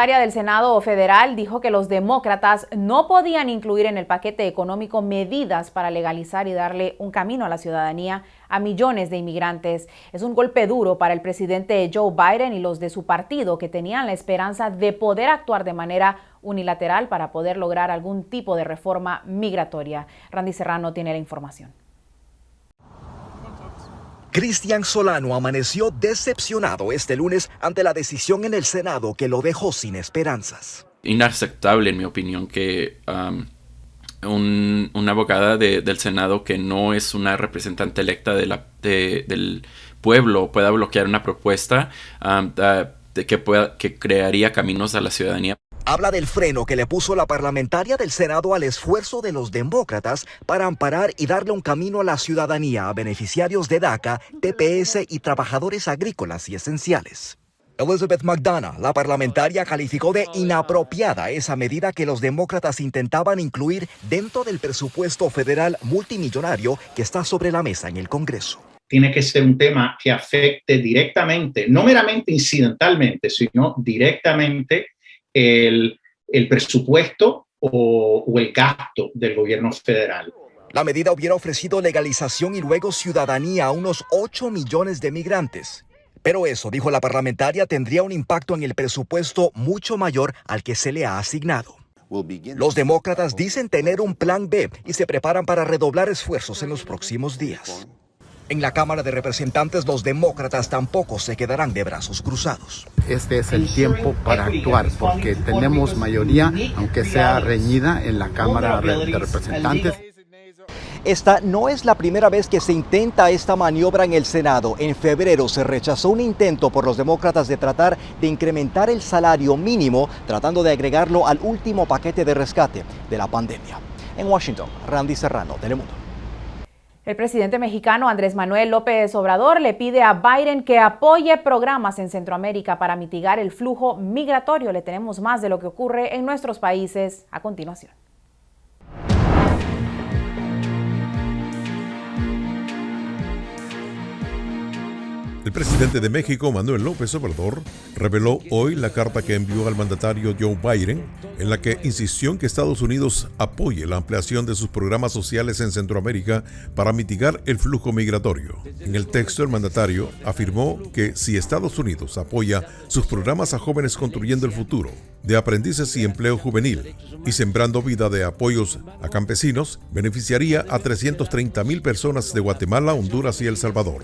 parlamentaria del Senado Federal dijo que los demócratas no podían incluir en el paquete económico medidas para legalizar y darle un camino a la ciudadanía a millones de inmigrantes. Es un golpe duro para el presidente Joe Biden y los de su partido, que tenían la esperanza de poder actuar de manera unilateral para poder lograr algún tipo de reforma migratoria. Randy Serrano tiene la información. Cristian Solano amaneció decepcionado este lunes ante la decisión en el Senado que lo dejó sin esperanzas. Inaceptable, en mi opinión, que una abogada del Senado que no es una representante electa del pueblo pueda bloquear una propuesta que crearía caminos a la ciudadanía. Habla del freno que le puso la parlamentaria del Senado al esfuerzo de los demócratas para amparar y darle un camino a la ciudadanía a beneficiarios de DACA, TPS y trabajadores agrícolas y esenciales. Elizabeth McDonough, la parlamentaria, calificó de inapropiada esa medida que los demócratas intentaban incluir dentro del presupuesto federal multimillonario que está sobre la mesa en el Congreso. Tiene que ser un tema que afecte directamente, no meramente incidentalmente, sino directamente el presupuesto o el gasto del gobierno federal. La medida hubiera ofrecido legalización y luego ciudadanía a unos 8 millones de migrantes. Pero eso, dijo la parlamentaria, tendría un impacto en el presupuesto mucho mayor al que se le ha asignado. Los demócratas dicen tener un plan B y se preparan para redoblar esfuerzos en los próximos días. En la Cámara de Representantes, los demócratas tampoco se quedarán de brazos cruzados. Este es el tiempo para actuar, porque tenemos mayoría, aunque sea reñida, en la Cámara de Representantes. Esta no es la primera vez que se intenta esta maniobra en el Senado. En febrero se rechazó un intento por los demócratas de tratar de incrementar el salario mínimo, tratando de agregarlo al último paquete de rescate de la pandemia. En Washington, Randy Serrano, Telemundo. El presidente mexicano Andrés Manuel López Obrador le pide a Biden que apoye programas en Centroamérica para mitigar el flujo migratorio. Le tenemos más de lo que ocurre en nuestros países a continuación. El presidente de México, Manuel López Obrador, reveló hoy la carta que envió al mandatario Joe Biden, en la que insistió en que Estados Unidos apoye la ampliación de sus programas sociales en Centroamérica para mitigar el flujo migratorio. En el texto, el mandatario afirmó que si Estados Unidos apoya sus programas a jóvenes construyendo el futuro, de aprendices y empleo juvenil, y sembrando vida de apoyos a campesinos, beneficiaría a 330,000 personas de Guatemala, Honduras y El Salvador.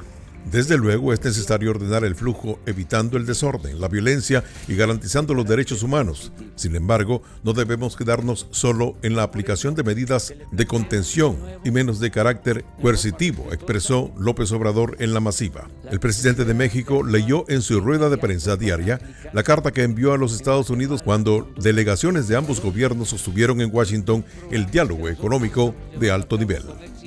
Desde luego es necesario ordenar el flujo, evitando el desorden, la violencia y garantizando los derechos humanos. Sin embargo, no debemos quedarnos solo en la aplicación de medidas de contención y menos de carácter coercitivo, expresó López Obrador en la masiva. El presidente de México leyó en su rueda de prensa diaria la carta que envió a los Estados Unidos cuando delegaciones de ambos gobiernos sostuvieron en Washington el diálogo económico de alto nivel.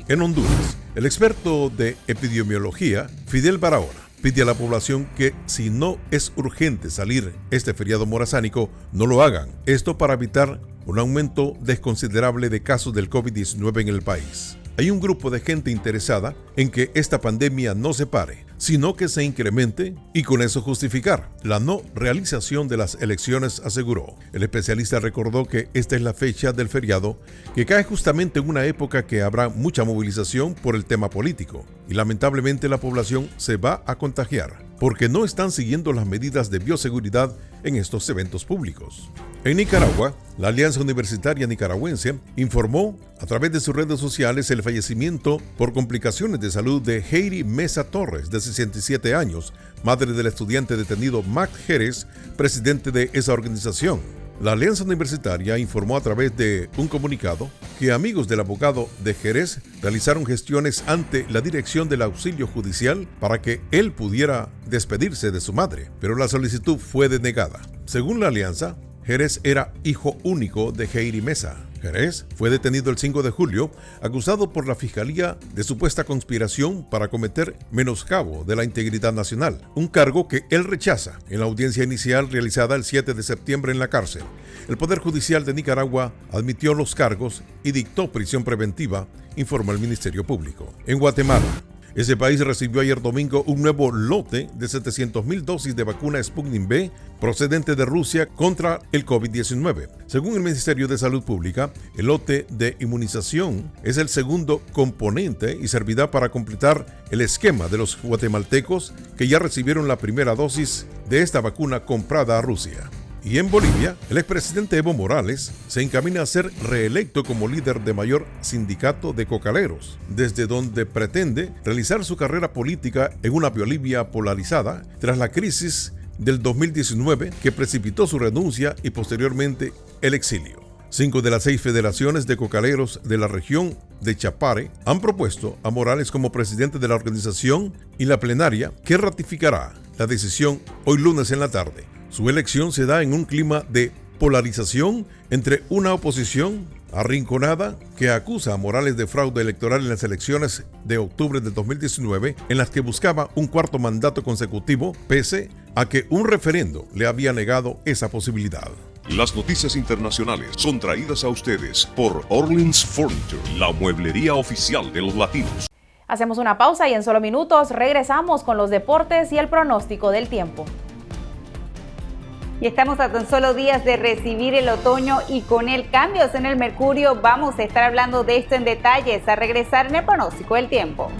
En Honduras, el experto de epidemiología, Fidel Barahona, pide a la población que, si no es urgente salir este feriado morazánico, no lo hagan. Esto para evitar un aumento desconsiderable de casos del COVID-19 en el país. Hay un grupo de gente interesada en que esta pandemia no se pare, sino que se incremente y con eso justificar la no realización de las elecciones, aseguró. El especialista recordó que esta es la fecha del feriado que cae justamente en una época que habrá mucha movilización por el tema político y lamentablemente la población se va a contagiar porque no están siguiendo las medidas de bioseguridad en estos eventos públicos. En Nicaragua, la Alianza Universitaria Nicaragüense informó a través de sus redes sociales el fallecimiento por complicaciones de salud de Heidi Mesa Torres, de 67 años, madre del estudiante detenido Mac Jerez, presidente de esa organización. La Alianza Universitaria informó a través de un comunicado que amigos del abogado de Jerez realizaron gestiones ante la Dirección del Auxilio Judicial para que él pudiera despedirse de su madre, pero la solicitud fue denegada. Según la Alianza, Jerez era hijo único de Heidi Mesa. Jerez fue detenido el 5 de julio, acusado por la Fiscalía de supuesta conspiración para cometer menoscabo de la integridad nacional, un cargo que él rechaza en la audiencia inicial realizada el 7 de septiembre en la cárcel. El Poder Judicial de Nicaragua admitió los cargos y dictó prisión preventiva, informó el Ministerio Público. En Guatemala, Ese país recibió ayer domingo un nuevo lote de 700,000 dosis de vacuna Sputnik V procedente de Rusia contra el COVID-19. Según el Ministerio de Salud Pública, el lote de inmunización es el segundo componente y servirá para completar el esquema de los guatemaltecos que ya recibieron la primera dosis de esta vacuna comprada a Rusia. Y en Bolivia, el expresidente Evo Morales se encamina a ser reelecto como líder de mayor sindicato de cocaleros, desde donde pretende realizar su carrera política en una Bolivia polarizada tras la crisis del 2019 que precipitó su renuncia y posteriormente el exilio. 5 de las 6 federaciones de cocaleros de la región de Chapare han propuesto a Morales como presidente de la organización y la plenaria que ratificará la decisión hoy lunes en la tarde. Su elección se da en un clima de polarización entre una oposición arrinconada que acusa a Morales de fraude electoral en las elecciones de octubre de 2019 en las que buscaba un cuarto mandato consecutivo pese a que un referendo le había negado esa posibilidad. Las noticias internacionales son traídas a ustedes por Orleans Furniture, la mueblería oficial de los latinos. Hacemos una pausa y en solo minutos regresamos con los deportes y el pronóstico del tiempo. Y estamos a tan solo días de recibir el otoño y con el cambios en el mercurio vamos a estar hablando de esto en detalles a regresar en el pronóstico del tiempo.